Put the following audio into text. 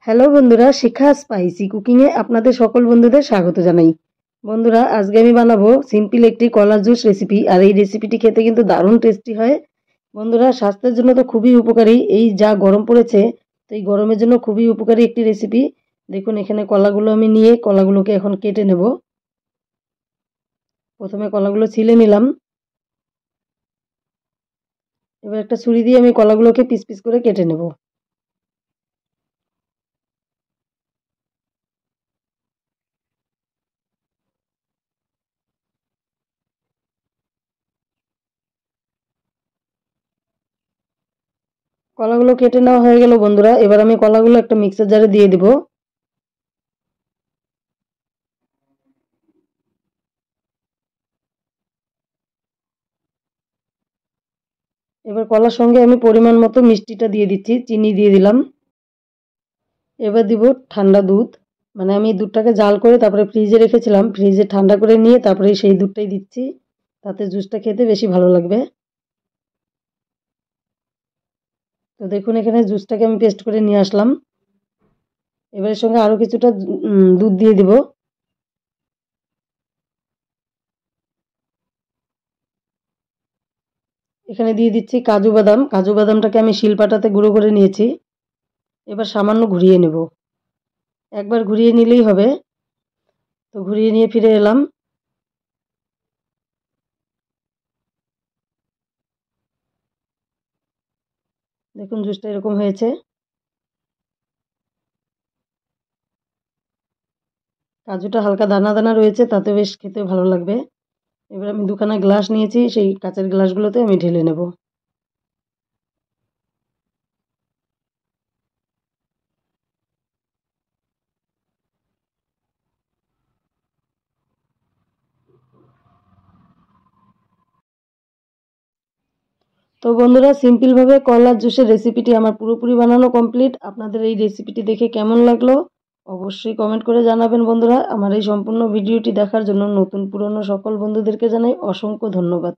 Hello বন্ধুরা, শিখা spicy কুকিংয়ে আপনাদের সকল বন্ধুদের স্বাগত জানাই। বন্ধুরা, আজকে আমি বানাবো সিম্পল একটি কলার জুস রেসিপি। আর এই রেসিপিটি খেতে কিন্তু দারুণ টেস্টি হয়। বন্ধুরা, স্বাস্থ্যের জন্য তো খুবই উপকারী। এই যা গরম পড়েছে, তো এই গরমের জন্য খুবই উপকারী একটি রেসিপি। দেখুন, এখানে কলাগুলো আমি নিয়ে কলাগুলোকে এখন কেটে নেব। প্রথমে কলাগুলো ছিলে নিলাম। এবার একটা ছুরি দিয়ে আমি কলাগুলোকে পিস পিস করে কেটে নেব। কলাগুলো কেটে নেওয়া হয়ে গেল বন্ধুরা। এবার আমি কলাগুলো একটা মিক্সার জারে দিয়ে দিব। এবার কলার সঙ্গে আমি পরিমাণ মতো মিষ্টিটা দিয়ে দিচ্ছি, চিনি দিয়ে দিলাম। এবার দিব ঠান্ডা দুধ। মানে আমি দুধটাকে জাল করে তারপরে ফ্রিজে রেখেছিলাম, ফ্রিজে ঠান্ডা করে নিয়ে তারপরে সেই দুধটাই দিচ্ছি। তাতে জুসটা খেতে বেশি ভালো লাগবে। তো দেখুন, এখানে জুসটাকে আমি পেস্ট করে নিয়ে আসলাম। এবার এর সঙ্গে আরও কিছুটা দুধ দিয়ে দিব। এখানে দিয়ে দিচ্ছি কাজু বাদাম। কাজু বাদামটাকে আমি শিলপাটাতে গুঁড়ো করে নিয়েছি। এবার সামান্য ঘুরিয়ে নেব। একবার ঘুরিয়ে নিলেই হবে। তো ঘুরিয়ে নিয়ে ফিরে এলাম। দেখুন, জুসটা এরকম হয়েছে। কাজুটা হালকা দানা দানা রয়েছে, তাতে বেশ খেতে ভালো লাগবে। এবার আমি দুখানা গ্লাস নিয়েছি, সেই কাচের গ্লাসগুলোতে আমি ঢেলে নেব। তো বন্ধুরা, সিম্পলভাবে কলার জুসের রেসিপিটি আমার পুরোপুরি বানানো কমপ্লিট। আপনাদের এই রেসিপিটি দেখে কেমন লাগলো অবশ্যই কমেন্ট করে জানাবেন। বন্ধুরা, আমার এই সম্পূর্ণ ভিডিওটি দেখার জন্য নতুন পুরনো সকল বন্ধুদেরকে জানাই অসংখ্য ধন্যবাদ।